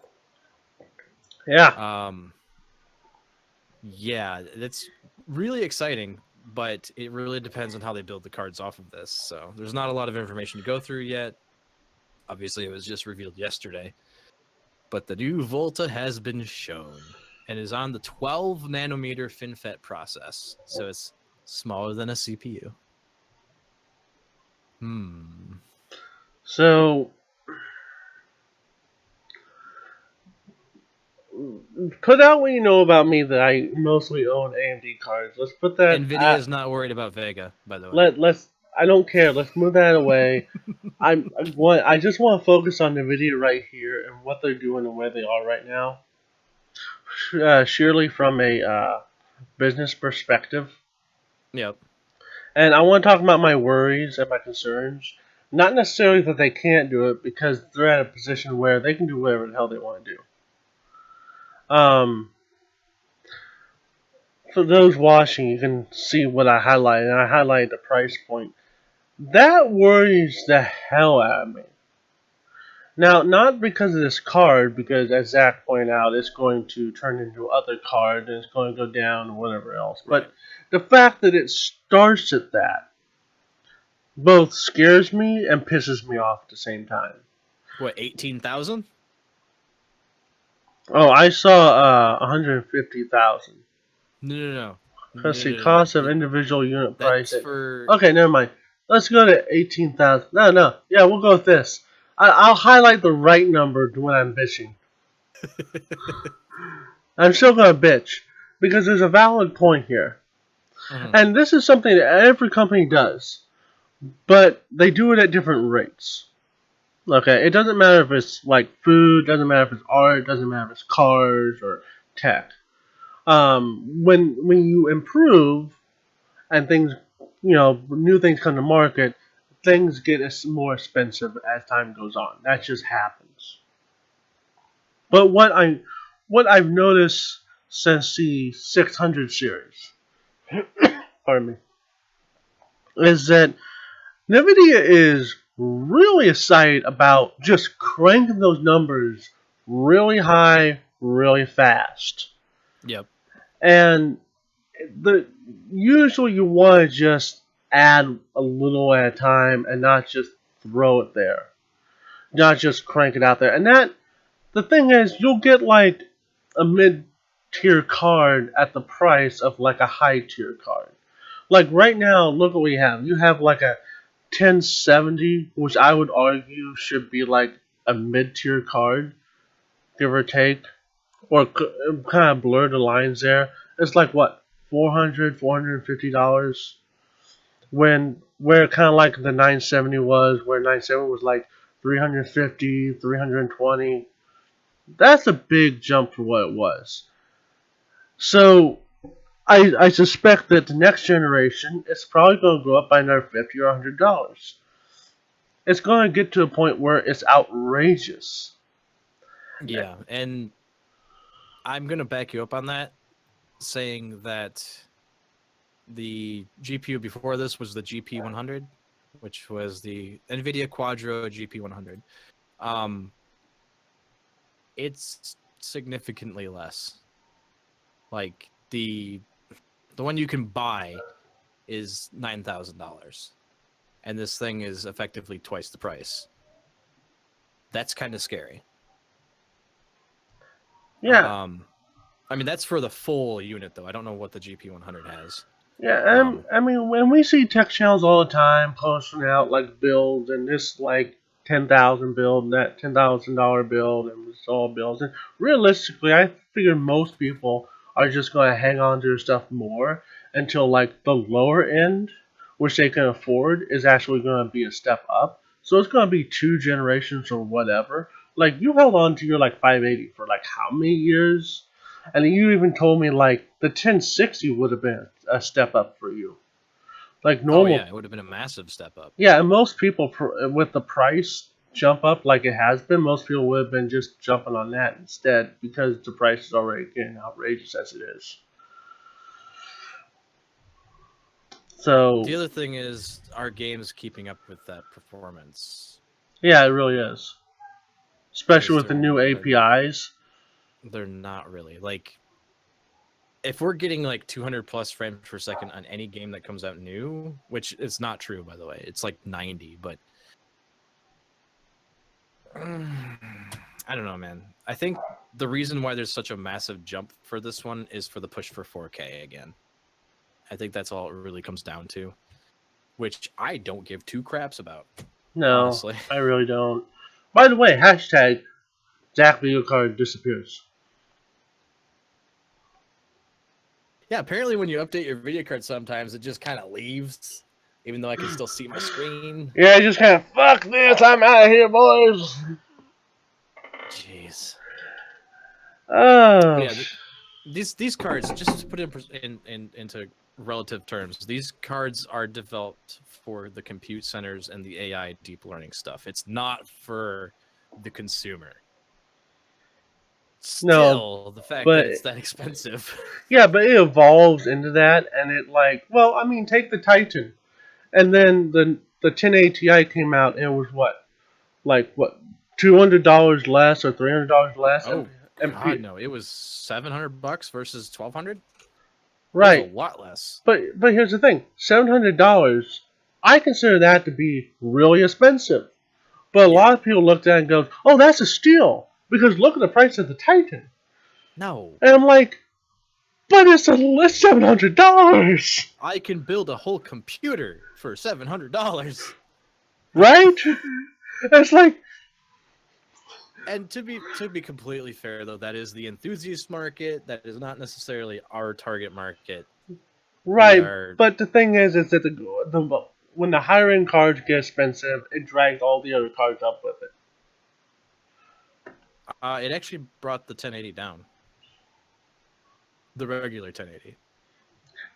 Yeah. Yeah, that's really exciting, but it really depends on how they build the cards off of this. So there's not a lot of information to go through yet. Obviously, it was just revealed yesterday. But the new Volta has been shown and is on the 12 nanometer FinFET process. So it's smaller than a CPU. So Put out what you know about me that I mostly own AMD cards. Let's put that. Nvidia is not worried about Vega, by the way. Let's. I don't care. Let's move that away. I just want to focus on Nvidia right here and what they're doing and where they are right now. Surely from a business perspective. Yep. And I want to talk about my worries and my concerns. Not necessarily that they can't do it, because they're at a position where they can do whatever the hell they want to do. For those watching, you can see what I highlighted, and I highlighted the price point. That worries the hell out of me. Now, not because of this card, because as Zach pointed out, it's going to turn into other cards, and it's going to go down and whatever else. Right. But the fact that it starts at that both scares me and pisses me off at the same time. What, 18,000? Oh, I saw 150,000. No. Let's see, cost of individual unit price. That's for... Okay, never mind. Let's go to 18,000. No. Yeah, we'll go with this. I'll highlight the right number when I'm bitching. I'm still going to bitch, because there's a valid point here. Mm-hmm. And this is something that every company does, but they do it at different rates. Okay, it doesn't matter if it's like food, doesn't matter if it's art, doesn't matter if it's cars or tech. When you improve and things, new things come to market, things get more expensive as time goes on. That just happens. But what I've noticed since the 600 series, pardon me, is that NVIDIA is really excited about just cranking those numbers really high, really fast. Yep. And usually you want to just add a little at a time and not just throw it there. Not just crank it out there. And the thing is, you'll get like a mid-tier card at the price of like a high-tier card. Like right now, look what we have. You have like a 1070, which I would argue should be like a mid-tier card, give or take. Or kind of blur the lines there. It's like what, $400, $450, where kind of like the 970 was, where 970 was like $350, $320. That's a big jump for what it was. So I suspect that the next generation is probably going to go up by another $50 or $100. It's going to get to a point where it's outrageous. Yeah, and I'm going to back you up on that, saying that the GPU before this was the GP100, which was the NVIDIA Quadro GP100. It's significantly less. Like, the one you can buy is $9,000, and this thing is effectively twice the price. That's kind of scary. Yeah. I mean, that's for the full unit, though. I don't know what the GP100 has. Yeah, I mean, when we see tech channels all the time posting out like builds and this like 10,000 build and that $10,000 build and it's all builds, and realistically, I figure most people are just going to hang on to their stuff more until like the lower end, which they can afford, is actually going to be a step up. So it's going to be 2 generations or whatever. Like, you held on to your like 580 for like how many years? And you even told me like the 1060 would have been a step up for you. Like normal. Oh yeah, it would have been a massive step up. Yeah, and most people, with the price jump up like it has been, most people would have been just jumping on that instead, because the price is already getting outrageous as it is. So the other thing is, our game's keeping up with that performance. Yeah, it really is. Especially with the new APIs. They're not really. Like, if we're getting like 200 plus frames per second on any game that comes out new, which is not true, by the way, it's like 90, but I don't know, man. I think the reason why there's such a massive jump for this one is for the push for 4K again. I think that's all it really comes down to, which I don't give 2 craps about. No, honestly. I really don't. By the way, hashtag Zach video card disappears. Yeah, apparently when you update your video card, sometimes it just kind of leaves, even though I can still see my screen. Yeah, just kind of fuck this. I'm out of here, boys. Jeez. But Oh, yeah, these cards, just to put it into relative terms, these cards are developed for the compute centers and the AI deep learning stuff. It's not for the consumer. no, Still, the fact that but it's that expensive. yeah, but it evolves into that, and it like, well, I mean, take the Titan, and then the 1080 Ti came out, and it was what, $200 less or $300 less, Oh and God, no! It was $700 versus 1,200. It was a right. lot less. But here's the thing, $700, I consider that to be really expensive. But a Yeah. lot of people looked at it and goes, oh, that's a steal because look at the price of the Titan. No, And I'm like, but it's $700, I can build a whole computer for $700. right? It's like, And to be completely fair, though, that is the enthusiast market. That is not necessarily our target market. We right. are. But the thing is that when the higher end cards get expensive, it drags all the other cards up with it. It actually brought the 1080 down. The regular 1080.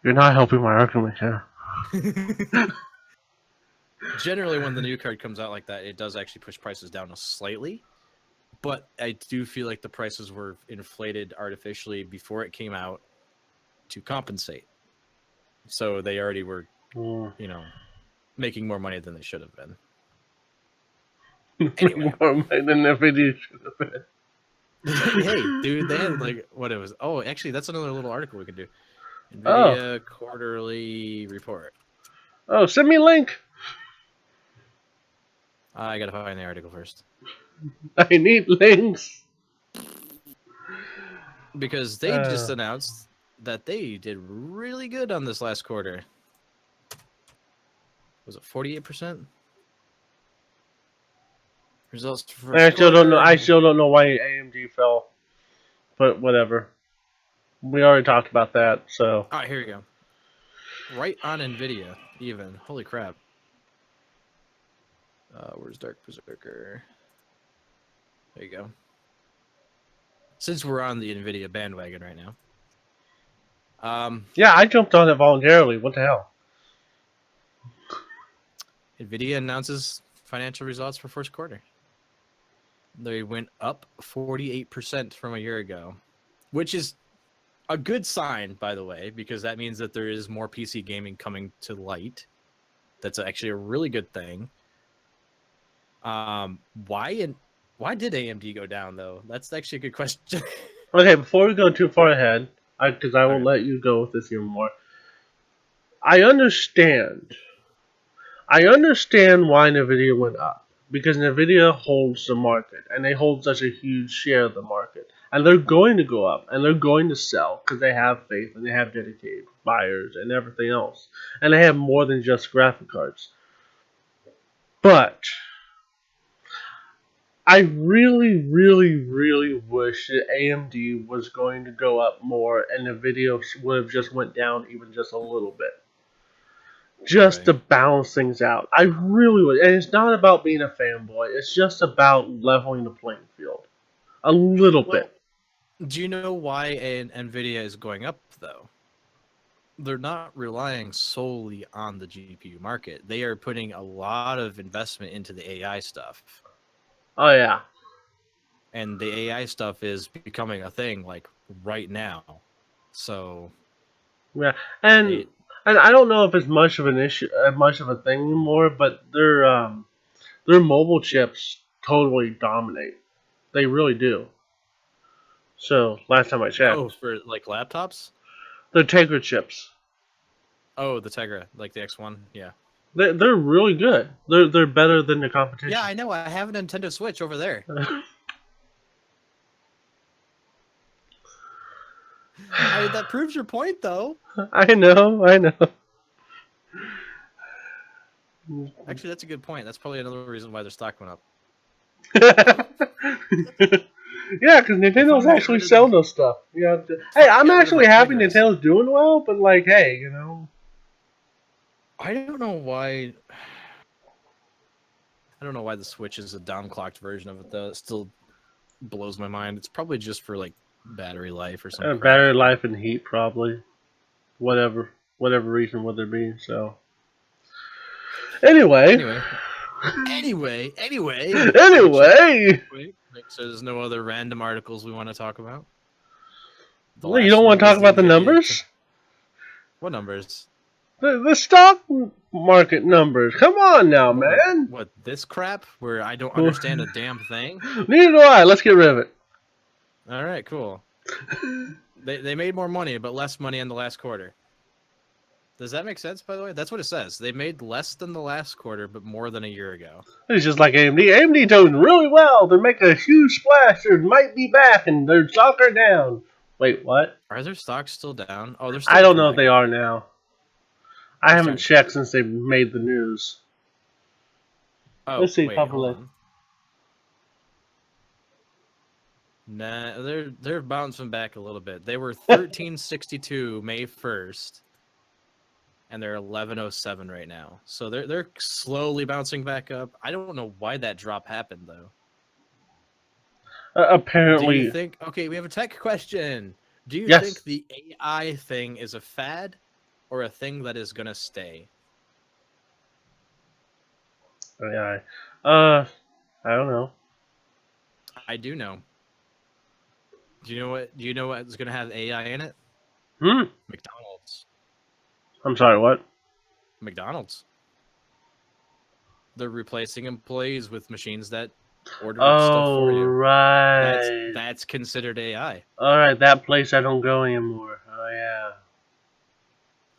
You're not helping my argument here. Generally, when the new card comes out like that, it does actually push prices down slightly. But I do feel like the prices were inflated artificially before it came out to compensate. So they already were, making more money than they should have been. Anyway. More money than the video should have been. Hey, dude, they had what it was. Oh, actually, that's another little article we could do. NVIDIA quarterly report. Oh, send me a link. I gotta find the article first. I need links. Because they just announced that they did really good on this last quarter. Was it 48%? Results for I still don't know. I still don't know why AMD fell, but whatever. We already talked about that. So. All right, here we go. Right on NVIDIA, even. Holy crap. Where's Dark Berserker? There you go. Since we're on the NVIDIA bandwagon right now. Yeah, I jumped on it voluntarily. What the hell? NVIDIA announces financial results for first quarter. They went up 48% from a year ago, which is a good sign, by the way, because that means that there is more PC gaming coming to light. That's actually a really good thing. Why did AMD go down, though? That's actually a good question. Okay, before we go too far ahead, because I will let you go with this even more. I understand why NVIDIA went up. Because NVIDIA holds the market, and they hold such a huge share of the market. And they're going to go up, and they're going to sell, because they have faith, and they have dedicated buyers, and everything else. And they have more than just graphic cards. But I really, really, really wish that AMD was going to go up more, and NVIDIA would have just went down even just a little bit. Just to balance things out. I really would. And it's not about being a fanboy. It's just about leveling the playing field. A little bit. Do you know why NVIDIA is going up, though? They're not relying solely on the GPU market. They are putting a lot of investment into the AI stuff. Oh, yeah. And the AI stuff is becoming a thing, like, right now. So... Yeah. And I don't know if it's much of an issue, much of a thing anymore, but their mobile chips totally dominate. They really do. So last time I checked. Oh, for like laptops? The Tegra chips. Oh, the Tegra, like the X1, yeah. They're really good. They're better than the competition. Yeah, I know. I have a Nintendo Switch over there. That proves your point, though. I know. Actually, that's a good point. That's probably another reason why their stock went up. Yeah, because Nintendo's finally actually got rid of selling those stuff. Yeah. Hey, I'm got rid of actually the happy progress. Nintendo's doing well, but like, hey, you know. I don't know why. I don't know why the Switch is a downclocked version of it though. It still blows my mind. It's probably just for like battery life or some crap. Battery life and heat, probably. Whatever reason would there be, so. Anyway. Anyway. So there's no other random articles we want to talk about. You don't want to talk about the numbers? What numbers? The stock market numbers. Come on now, man. What, this crap where I don't understand a damn thing? Neither do I. Let's get rid of it. All right, cool. They made more money, but less money in the last quarter. Does that make sense, by the way? That's what it says. They made less than the last quarter, but more than a year ago. It's just like AMD. AMD doing really well. They're making a huge splash. They might be back, and their stock are down. Wait, what? Are their stocks still down? Oh, they're still. I don't know if they are now. I haven't checked since they made the news. Oh, let's see. Wait, nah, they're bouncing back a little bit. They were 1362 May 1st. And they're 1107 right now. So they're slowly bouncing back up. I don't know why that drop happened though. Apparently. Do you think? Okay, we have a tech question. Do you think the AI thing is a fad or a thing that is gonna stay? AI. I don't know. I do know. Do you know what's gonna have AI in it? McDonald's. I'm sorry, what? McDonald's. They're replacing employees with machines that order stuff for you. Right. That's considered AI. Alright, that place I don't go anymore. Oh, yeah.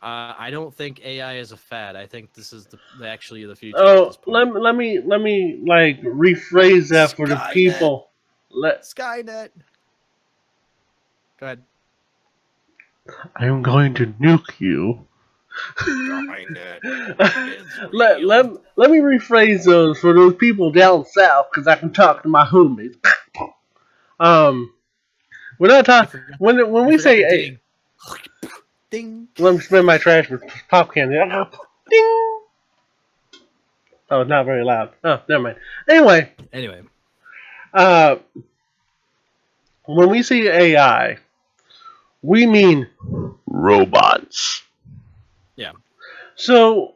I don't think AI is a fad. I think this is actually the future. Oh, let me like rephrase that for the people. Skynet. Go ahead. I am going to nuke you. let me rephrase those for those people down south, because I can talk to my homies. We're not talking when we say ding. Ding. Let me spin my trash with pop candy. Ding. Oh, it's not very loud. Oh, never mind. Anyway. When we say AI, we mean robots. Yeah. So,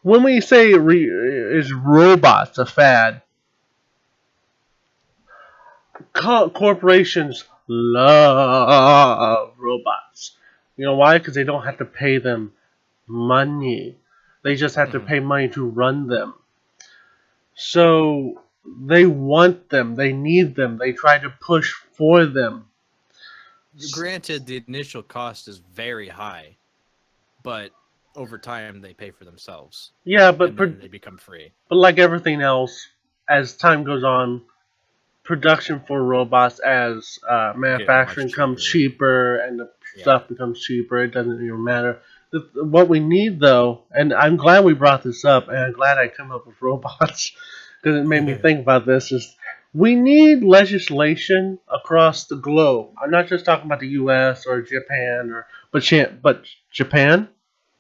when we say is robots a fad, corporations love robots. You know why? Because they don't have to pay them money. They just have to pay money to run them. So, they want them. They need them. They try to push for them. Granted, the initial cost is very high, but over time they pay for themselves. Yeah, but they become free. But like everything else, as time goes on, production for robots as manufacturing comes cheaper and the stuff becomes cheaper. It doesn't even matter. What we need, though, and I'm glad we brought this up, and I'm glad I come up with robots because it made me think about this, is we need legislation across the globe. I'm not just talking about the U.S. or Japan, but Japan.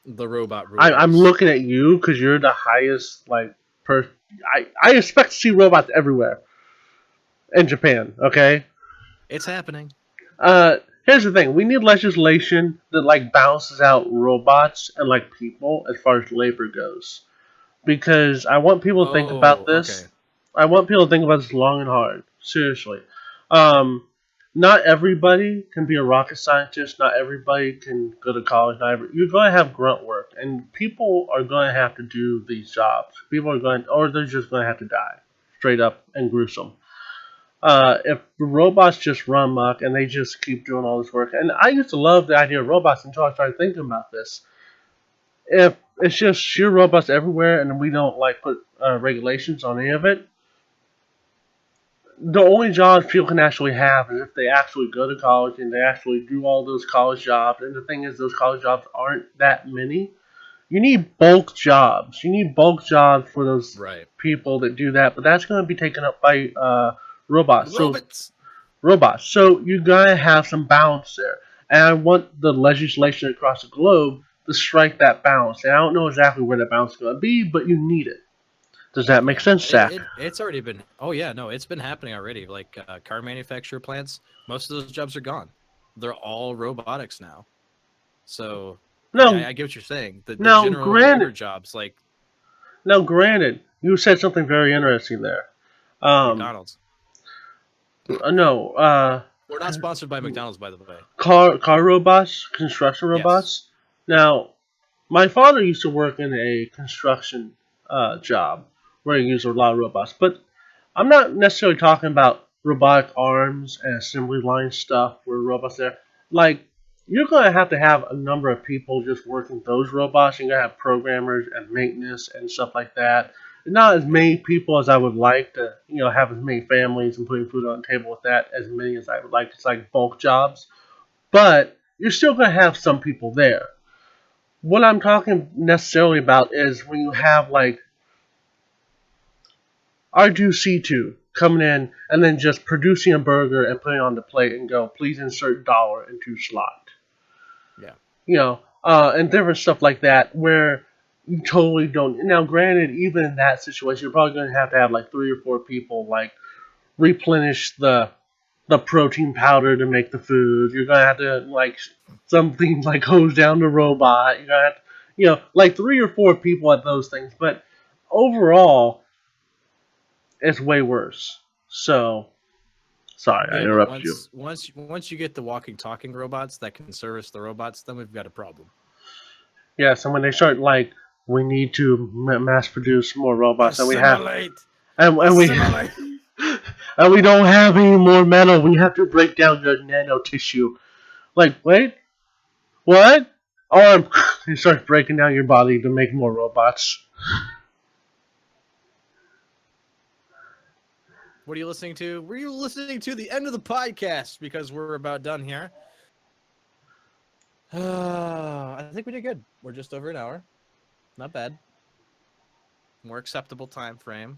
The robot rules. I'm looking at you because you're the highest I expect to see robots everywhere in Japan. Okay, it's happening. Here's the thing: we need legislation that like balances out robots and like people as far as labor goes, because I want people to think about this. Okay. I want people to think about this long and hard. Seriously. Not everybody can be a rocket scientist. Not everybody can go to college. You're going to have grunt work, and people are going to have to do these jobs. Or they're just going to have to die, straight up and gruesome. If the robots just run amok and they just keep doing all this work, and I used to love the idea of robots until I started thinking about this. If it's just sheer robots everywhere, and we don't like put regulations on any of it, the only jobs people can actually have is if they actually go to college and they actually do all those college jobs. And the thing is, those college jobs aren't that many. You need bulk jobs. You need bulk jobs for those people that do that. But that's going to be taken up by robots. robots. So you gotta have some balance there. And I want the legislation across the globe to strike that balance. And I don't know exactly where that balance is gonna be, but you need it. Does that make Yeah, sense, Zach? it's already been. Oh yeah, no, it's been happening already. Like car manufacturer plants, most of those jobs are gone. They're all robotics now. So No, I get what you're saying. The now general labor granted, jobs like you said something very interesting there. Um, McDonald's. no, We're not sponsored by McDonald's, by the way. car robots, construction Yes. robots. Now, my father used to work in a construction job where he used a lot of robots, but I'm not necessarily talking about robotic arms and assembly line stuff where robots there. Like, you're going to have a number of people just working those robots. You're going to have programmers and maintenance and stuff like that. Not as many people as I would like to, have as many families and putting food on the table with that as many as I would like. It's like bulk jobs. But you're still going to have some people there. What I'm talking necessarily about is when you have like R2C2 coming in and then just producing a burger and putting it on the plate and go, please insert dollar into slot. Yeah. And different stuff like that where you totally don't. Now, granted, even in that situation, you're probably going to have like 3 or 4 people like replenish the protein powder to make the food. You're gonna have to like something like hose down the robot. You're gonna have to, like 3 or 4 people at those things. But overall, it's way worse. So sorry, I Yeah, but interrupted you. once you get the walking talking robots that can service the robots, then we've got a problem. Yeah, so when they start like, we need to mass produce more robots, and we have, Assimilate. and we Assimilate. and we don't have any more metal. We have to break down your nano tissue. Like, wait, what? Arm. You start breaking down your body to make more robots. What are you listening to? Were you listening to the end of the podcast because we're about done here? I think we did good. We're just over an hour. Not bad. More acceptable time frame.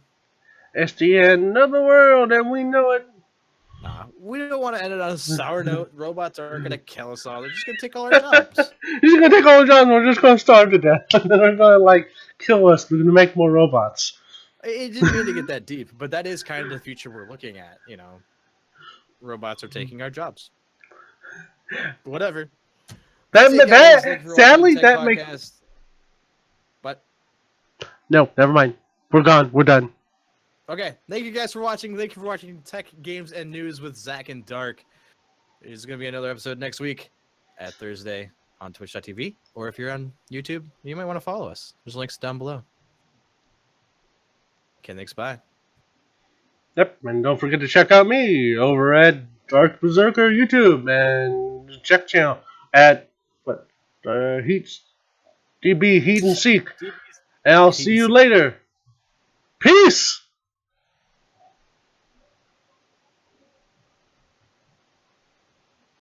It's the end of the world, and we know it. Nah, we don't want to end it on a sour note. Robots aren't going to kill us all. They're just going to take all our jobs. He's gonna take all the jobs. We're just gonna starve to death, and then they're gonna like kill us. We're gonna make more robots. It didn't mean to get that deep, but that is kind of the future we're looking at. Robots are taking our jobs. Whatever. Sadly, that makes. But No, never mind. We're gone. We're done. okay, thank you guys for watching. Thank you for watching Tech, Games, and News with Zach and Dark. There's going to be another episode next week at Thursday on Twitch.tv. Or if you're on YouTube, you might want to follow us. There's links down below. Okay, thanks. Bye. Yep, and don't forget to check out me over at Dark Berserker YouTube and check channel at Heat&Sink. And I'll see you later. Peace!